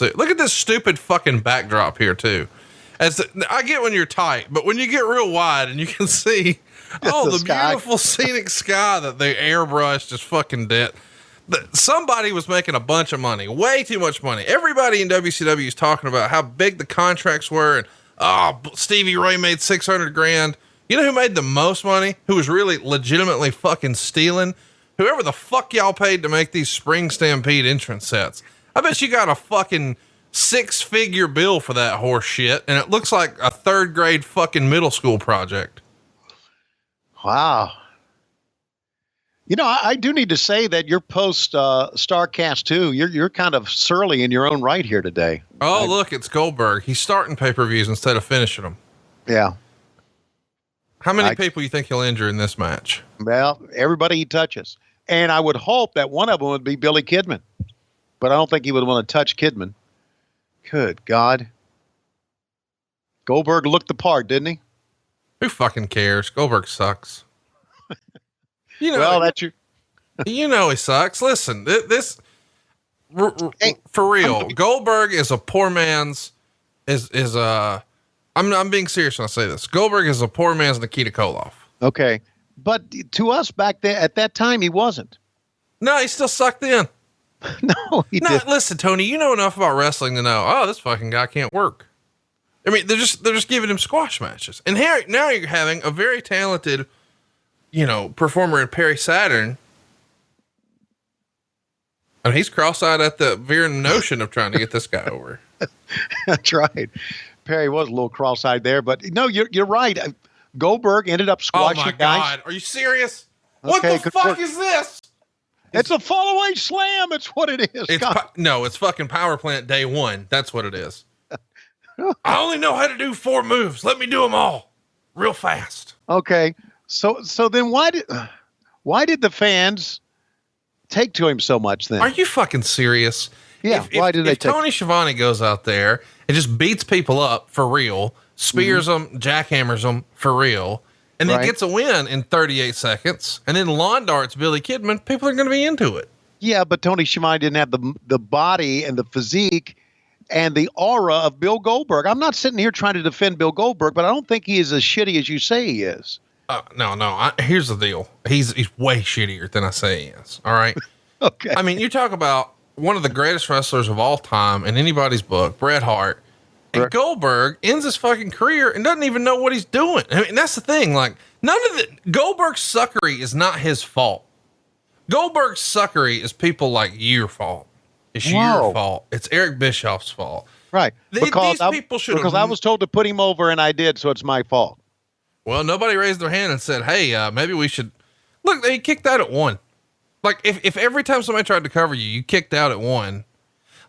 Look at this stupid fucking backdrop here too. I get when you're tight, but when you get real wide and you can see the beautiful scenic sky that they airbrushed is fucking dead. Somebody was making a bunch of money, way too much money. Everybody in WCW is talking about how big the contracts were. And Stevie Ray made $600,000. You know who made the most money? Who was really legitimately fucking stealing? Whoever the fuck y'all paid to make these Spring Stampede entrance sets. I bet you got a fucking 6-figure bill for that horse shit. And it looks like a 3rd grade fucking middle school project. Wow. You know, I do need to say that your post Starrcast too. You're kind of surly in your own right here today. Oh, look, it's Goldberg. He's starting pay-per-views instead of finishing them. Yeah. How many people you think he'll injure in this match? Well, everybody he touches. And I would hope that one of them would be Billy Kidman. But I don't think he would want to touch Kidman. Good God. Goldberg looked the part, didn't he? Who fucking cares? Goldberg sucks. You know, well, that's your. You know he sucks. Listen, for real. Goldberg is a poor man's. I'm being serious when I say this. Goldberg is a poor man's Nikita Koloff. Okay, but to us back there at that time, he wasn't. No, he still sucked in. No, he didn't. Listen, Tony, you know enough about wrestling to know. This fucking guy can't work. I mean, they're just giving him squash matches, and here now you're having a very talented, performer in Perry Saturn. And he's cross-eyed at the very notion of trying to get this guy over. That's right. Perry was a little cross-eyed there, but no, you're right. Goldberg ended up squashing guys. Oh my God. Are you serious? Okay, what the fuck is this? It's a fall-away slam. It's what it is. It's fucking Power Plant Day 1. That's what it is. I only know how to do 4 moves. Let me do them all real fast. Okay. So then why did the fans take to him so much then? Are you fucking serious? Yeah. Why did they take Tony Schiavone goes out there and just beats people up for real, spears them, jackhammers them for real, and then gets a win in 38 seconds, and then lawn darts Billy Kidman, people are going to be into it. Yeah, but Tony Schiavone didn't have the body and the physique and the aura of Bill Goldberg. I'm not sitting here trying to defend Bill Goldberg, but I don't think he is as shitty as you say he is. No. Here's the deal. He's way shittier than I say he is. All right. Okay. I mean, you talk about one of the greatest wrestlers of all time in anybody's book, Bret Hart, and Goldberg ends his fucking career and doesn't even know what he's doing. I mean, that's the thing. Like, Goldberg's suckery is not his fault. Goldberg's suckery is people like your fault. It's your fault. It's Eric Bischoff's fault. Right. Because I was told to put him over and I did, so it's my fault. Well, nobody raised their hand and said, hey, maybe we should look, they kicked out at 1. Like if every time somebody tried to cover you kicked out at 1,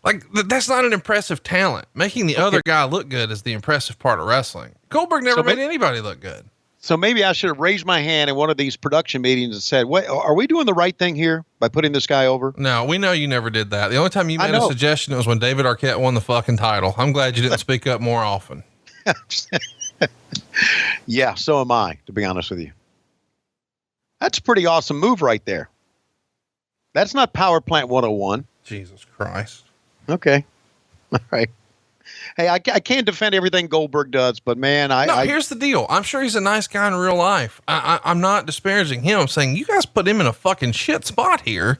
like that's not an impressive talent. Making the other guy look good is the impressive part of wrestling. Goldberg never made anybody look good. So maybe I should have raised my hand in one of these production meetings and said, wait, are we doing the right thing here by putting this guy over? No, we know you never did that. The only time you made a suggestion was when David Arquette won the fucking title. I'm glad you didn't speak up more often. Yeah, so am I, to be honest with you. That's a pretty awesome move right there. That's not Power Plant 101. Jesus Christ. Okay. All right. Hey, I can't defend everything Goldberg does, but man, here's the deal. I'm sure he's a nice guy in real life. I'm not disparaging him. I'm saying you guys put him in a fucking shit spot here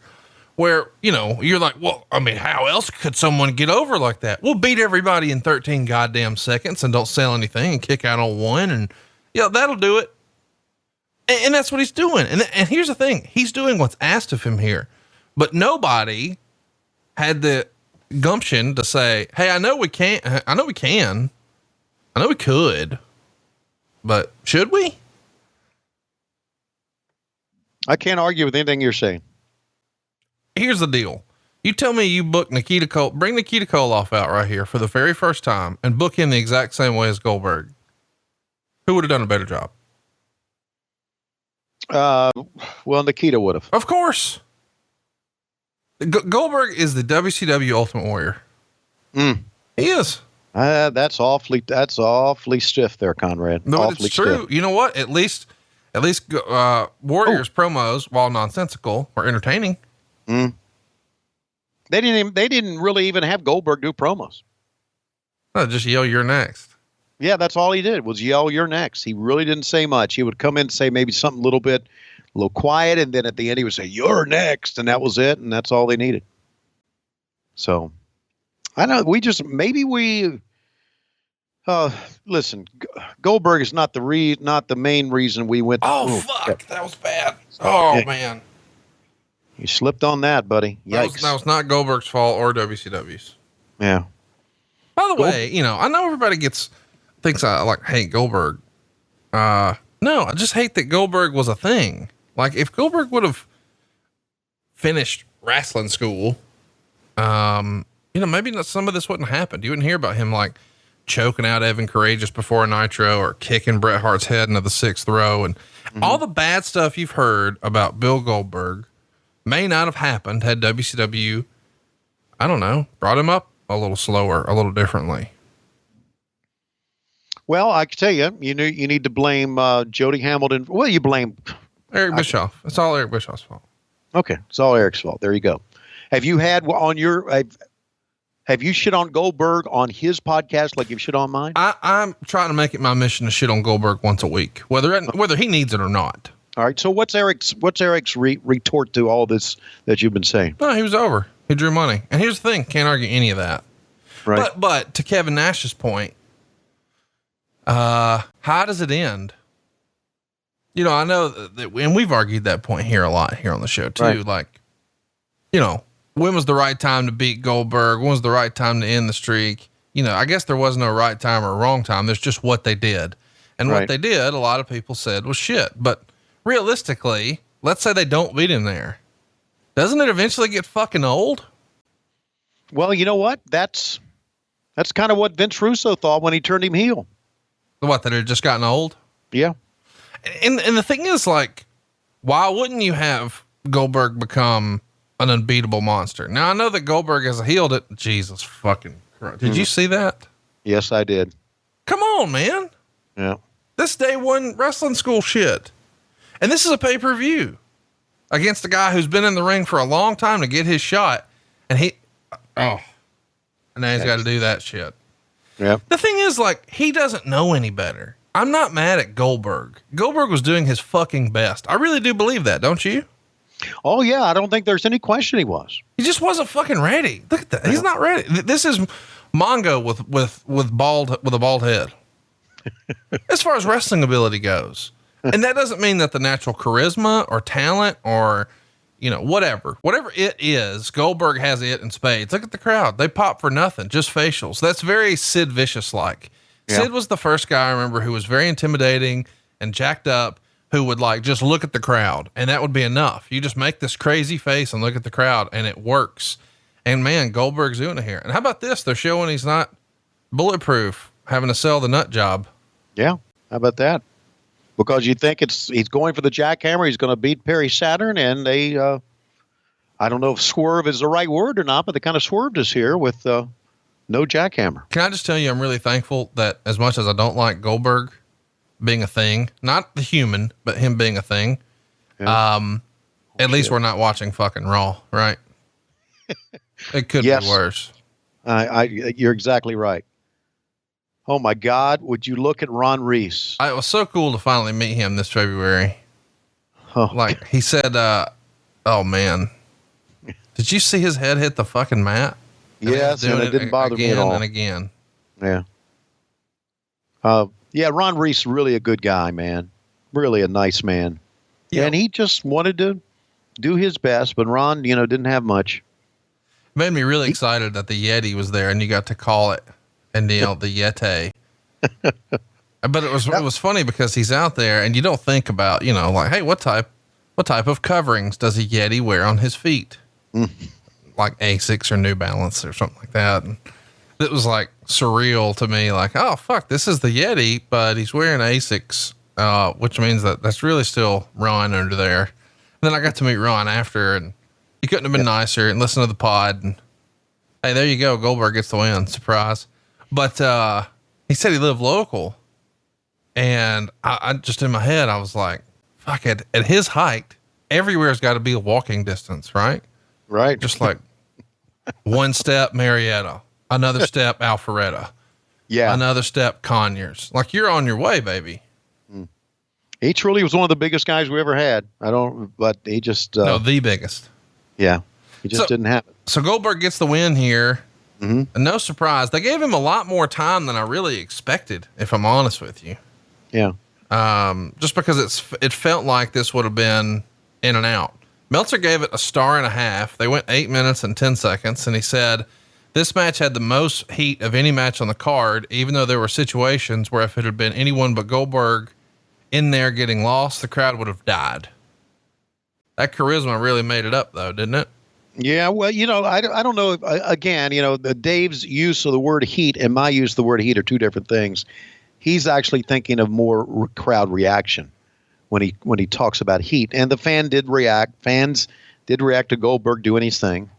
where, you're like, well, I mean, how else could someone get over like that? We'll beat everybody in 13 goddamn seconds and don't sell anything and kick out on 1. And that'll do it. And that's what he's doing. And here's the thing. He's doing what's asked of him here, but nobody had the gumption to say, hey, I know we can, I know we could, but should we? I can't argue with anything you're saying. Here's the deal. You tell me you book bring Nikita Koloff out right here for the very first time and book him the exact same way as Goldberg. Who would have done a better job? Well, Nikita would have. Of course. Goldberg is the WCW Ultimate Warrior. He is. That's awfully stiff there, Conrad. No, awfully it's true. Stiff. You know what? At least Warriors promos, while nonsensical, were entertaining. They didn't really even have Goldberg do promos. No, just yell, "You're next." Yeah, that's all he did was yell, "You're next." He really didn't say much. He would come in and say maybe something a little quiet, and then at the end he would say, "You're next," and that was it, and that's all they needed. So, I know listen, Goldberg is not the main reason we went. Oh fuck, that was bad. Oh yeah. Man, you slipped on that, buddy. Yikes. That was not Goldberg's fault or WCW's. Yeah. By the way, I know everybody thinks I hate Goldberg. No, I just hate that Goldberg was a thing. Like if Goldberg would have finished wrestling school, maybe some of this wouldn't happen. You wouldn't hear about him like choking out Evan Courageous before a Nitro or kicking Bret Hart's head into the 6th row. And all the bad stuff you've heard about Bill Goldberg may not have happened had WCW, I don't know, brought him up a little slower, a little differently. Well, I can tell you, you need to blame Jody Hamilton. Well, you blame Eric Bischoff. It's all Eric Bischoff's fault. Okay, it's all Eric's fault. There you go. Have you shit on Goldberg on his podcast like you've shit on mine? I'm trying to make it my mission to shit on Goldberg once a week, whether he needs it or not. All right. So what's Eric's retort to all this that you've been saying? No, he was over. He drew money. And here's the thing. Can't argue any of that. Right. But to Kevin Nash's point, how does it end? I know that, and we've argued that point here a lot here on the show too. Right. Like, when was the right time to beat Goldberg? When was the right time to end the streak? I guess there was no right time or wrong time. There's just what they did. And what they did, a lot of people said was shit. But realistically, let's say they don't beat him there. Doesn't it eventually get fucking old? Well, you know what? That's kind of what Vince Russo thought when he turned him heel. What, that it had just gotten old? Yeah. And the thing is, like, why wouldn't you have Goldberg become an unbeatable monster? Now, I know that Goldberg has healed it. Jesus fucking Christ. Did you see that? Yes, I did. Come on, man. Yeah. This day one wrestling school shit. And this is a pay-per-view against a guy who's been in the ring for a long time to get his shot. And now he's got to do that shit. Yeah. The thing is, like, he doesn't know any better. I'm not mad at Goldberg. Goldberg was doing his fucking best. I really do believe that. Don't you? Oh yeah. I don't think there's any question he was. He just wasn't fucking ready. Look at that. He's not ready. This is Mongo with a bald head. As far as wrestling ability goes. And that doesn't mean that the natural charisma or talent or, whatever it is, Goldberg has it in spades. Look at the crowd. They pop for nothing, just facials. That's very Sid Vicious-like. Yeah. Sid was the first guy I remember who was very intimidating and jacked up, who would just look at the crowd and that would be enough. You just make this crazy face and look at the crowd and it works. And man, Goldberg's doing it here. And how about this? They're showing he's not bulletproof, having to sell the nut job. Yeah. How about that? Because you think he's going for the jackhammer. He's going to beat Perry Saturn, and they, I don't know if swerve is the right word or not, but they kind of swerved us here with no jackhammer. Can I just tell you, I'm really thankful that as much as I don't like Goldberg being a thing, not the human, but him being a thing, at least we're not watching fucking Raw, right? It could be worse. You're exactly right. Oh my God. Would you look at Ron Reese? It was so cool to finally meet him this February. Oh. Like he said, oh man, did you see his head hit the fucking mat? Yes. And it didn't bother me at all. And again. Yeah. Yeah. Ron Reese, really a good guy, man. Really a nice man. Yeah. And he just wanted to do his best, but Ron, didn't have much. Made me really excited that the Yeti was there and you got to call it. And the Yeti. But it was funny because he's out there and you don't think about, hey, what type of coverings does a Yeti wear on his feet? Like Asics or New Balance or something like that. And it was like surreal to me. Like, oh fuck, this is the Yeti, but he's wearing Asics, which means that's really still Ron under there. And then I got to meet Ron after and he couldn't have been nicer and listen to the pod and hey, there you go. Goldberg gets the win. Surprise. But, he said he lived local and I just in my head, I was like, fuck it. At his height, everywhere's got to be a walking distance, right? Right. Just like One step Marietta, another step Alpharetta, another step Conyers. Like, you're on your way, baby. He truly was one of the biggest guys we ever had. But he just no, the biggest. Yeah, he just didn't have it. So Goldberg gets the win here. And no surprise, they gave him a lot more time than I really expected, if I'm honest with you. Yeah. Just because it felt like this would have been in and out. Meltzer gave it a 1.5 stars. They went 8 minutes and 10 seconds. And he said, this match had the most heat of any match on the card, even though there were situations where if it had been anyone but Goldberg in there getting lost, the crowd would have died. That charisma really made it up though, didn't it? Yeah. Well, I don't know. Again, Dave's use of the word heat and my use of the word heat are two different things. He's actually thinking of more crowd reaction when he talks about heat, and the fans did react to Goldberg doing his thing.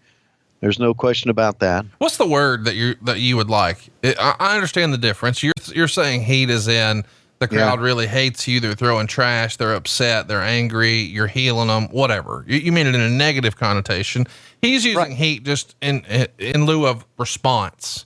There's no question about that. What's the word that you would like? I understand the difference. You're saying heat is in the crowd really hates you. They're throwing trash. They're upset. They're angry. You're healing them, whatever. You mean it in a negative connotation. He's using heat just in lieu of response.